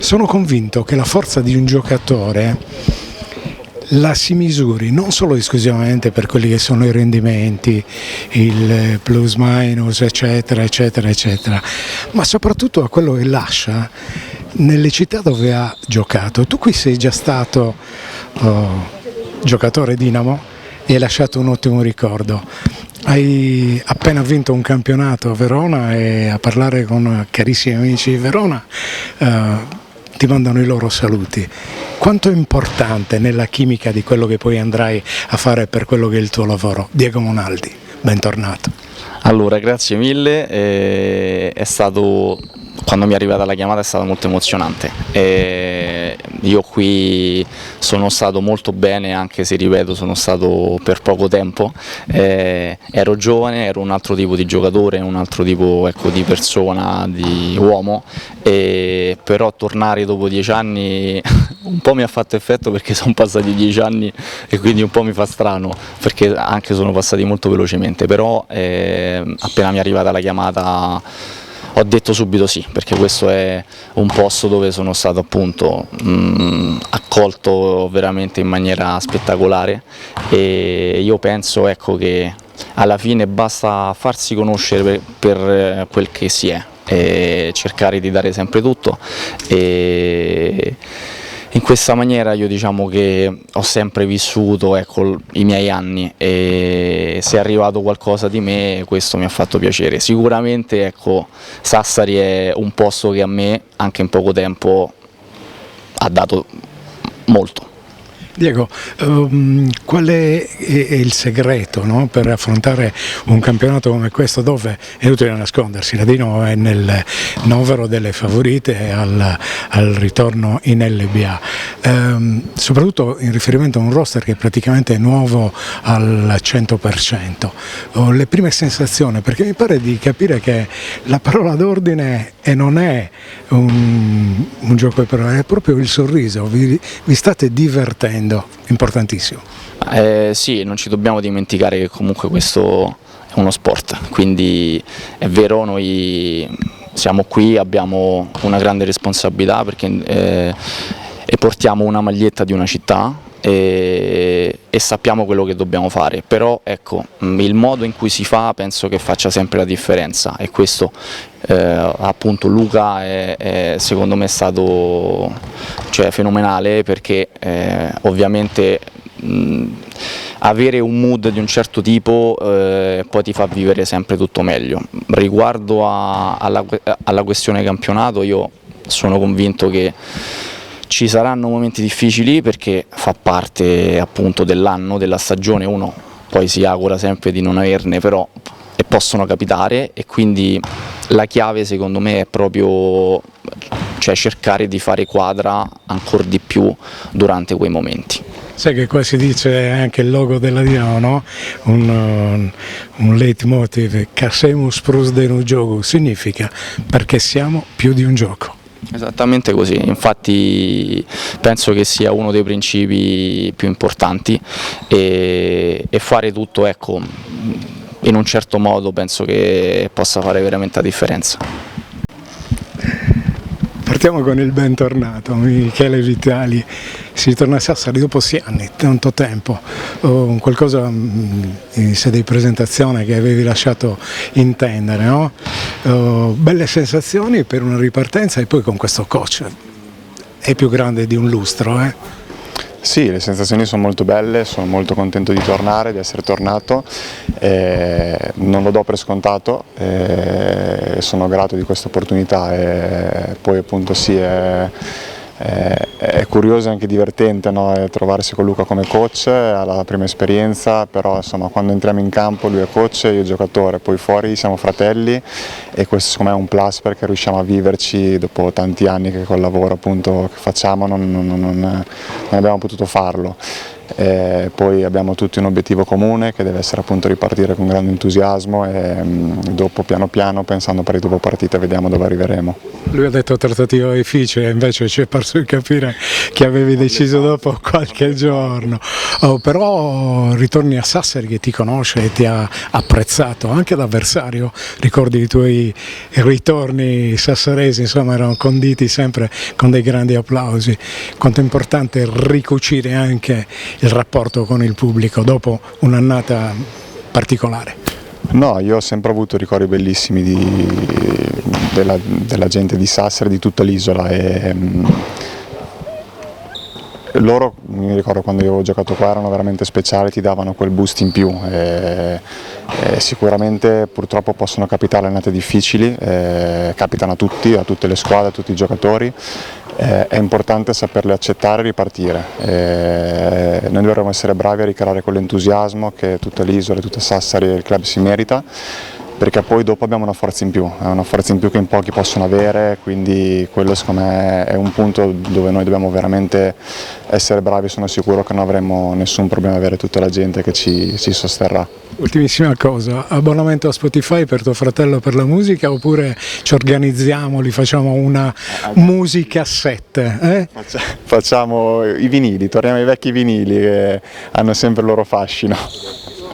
Sono convinto che la forza di un giocatore la si misuri non solo esclusivamente per quelli che sono i rendimenti, il plus minus, eccetera, eccetera, eccetera, ma soprattutto a quello che lascia nelle città dove ha giocato. Tu qui sei già stato giocatore Dinamo e hai lasciato un ottimo ricordo. Hai appena vinto un campionato a Verona e a parlare con carissimi amici di Verona ti mandano i loro saluti. Quanto è importante nella chimica di quello che poi andrai a fare per quello che è il tuo lavoro? Diego Monaldi, bentornato. Allora, grazie mille, è stato, quando mi è arrivata la chiamata è stato molto emozionante. Io qui sono stato molto bene, anche se ripeto sono stato per poco tempo, ero giovane, ero un altro tipo di giocatore, un altro tipo, ecco, di persona, di uomo, però tornare dopo 10 anni un po' mi ha fatto effetto perché sono passati 10 anni e quindi un po' mi fa strano perché anche sono passati molto velocemente, però appena mi è arrivata la chiamata ho detto subito sì, perché questo è un posto dove sono stato appunto accolto veramente in maniera spettacolare e io penso, ecco, che alla fine basta farsi conoscere per quel che si è e cercare di dare sempre tutto, e in questa maniera io diciamo che ho sempre vissuto, ecco, i miei anni, e se è arrivato qualcosa di me questo mi ha fatto piacere. Sicuramente, ecco, Sassari è un posto che a me anche in poco tempo ha dato molto. Diego, qual è il segreto, no, per affrontare un campionato come questo dove è utile nascondersi? La Dinamo è nel novero delle favorite al ritorno in LBA, soprattutto in riferimento a un roster che è praticamente nuovo al 100%. Le prime sensazioni, perché mi pare di capire che la parola d'ordine non è un gioco di parole, è proprio il sorriso, vi state divertendo. Importantissimo. Sì, non ci dobbiamo dimenticare che comunque questo è uno sport, quindi è vero, noi siamo qui, abbiamo una grande responsabilità perché e portiamo una maglietta di una città e sappiamo quello che dobbiamo fare, però ecco, il modo in cui si fa penso che faccia sempre la differenza, e questo appunto Luca è secondo me stato, cioè, fenomenale, perché ovviamente avere un mood di un certo tipo poi ti fa vivere sempre tutto meglio. Riguardo alla questione campionato, io sono convinto che ci saranno momenti difficili perché fa parte appunto dell'anno, della stagione, uno poi si augura sempre di non averne, però possono capitare, e quindi la chiave secondo me è proprio, cioè, cercare di fare quadra ancora di più durante quei momenti. Sai che qua si dice anche il logo della Dinamo, no? Un leitmotiv, Casemus plus de un gioco, significa perché siamo più di un gioco. Esattamente così, infatti penso che sia uno dei principi più importanti, e fare tutto, ecco, in un certo modo penso che possa fare veramente la differenza. Partiamo con il bentornato, Michele Vitali. Si torna a Sassari dopo 6 anni, tanto tempo, qualcosa in sede di presentazione che avevi lasciato intendere, no? Belle sensazioni per una ripartenza, e poi con questo coach è più grande di un lustro, eh? Sì, le sensazioni sono molto belle, sono molto contento di tornare, di essere tornato, non lo do per scontato, sono grato di questa opportunità, e poi appunto sì, è curioso e anche divertente, no? Trovarsi con Luca come coach, è la prima esperienza, però insomma quando entriamo in campo lui è coach e io giocatore, poi fuori siamo fratelli, e questo secondo me è un plus perché riusciamo a viverci dopo tanti anni che col lavoro appunto che facciamo non abbiamo potuto farlo. Poi abbiamo tutti un obiettivo comune che deve essere appunto ripartire con grande entusiasmo e dopo piano piano, pensando partita dopo partita, vediamo dove arriveremo. Lui ha detto trattativa difficile, invece ci è parso di capire che avevi deciso dopo qualche giorno. Però ritorni a Sassari che ti conosce e ti ha apprezzato, anche l'avversario, ricordi i tuoi ritorni sassaresi, insomma erano conditi sempre con dei grandi applausi. Quanto è importante ricucire anche il rapporto con il pubblico dopo un'annata particolare. No, io ho sempre avuto ricordi bellissimi della gente di Sassari, di tutta l'isola e loro, mi ricordo quando io avevo giocato qua, erano veramente speciali, ti davano quel boost in più e sicuramente purtroppo possono capitare annate difficili, capitano a tutti, a tutte le squadre, a tutti i giocatori. È importante saperle accettare e ripartire. Noi dovremmo essere bravi a ricreare quell'entusiasmo che tutta l'isola, tutta Sassari e il club si merita, perché poi dopo abbiamo una forza in più, è una forza in più che in pochi possono avere, quindi quello secondo me è un punto dove noi dobbiamo veramente essere bravi. Sono sicuro che non avremo nessun problema ad avere tutta la gente che ci sosterrà. Ultimissima cosa, abbonamento a Spotify per tuo fratello per la musica oppure ci organizziamo, li facciamo una musica set? Facciamo i vinili, torniamo ai vecchi vinili che hanno sempre il loro fascino.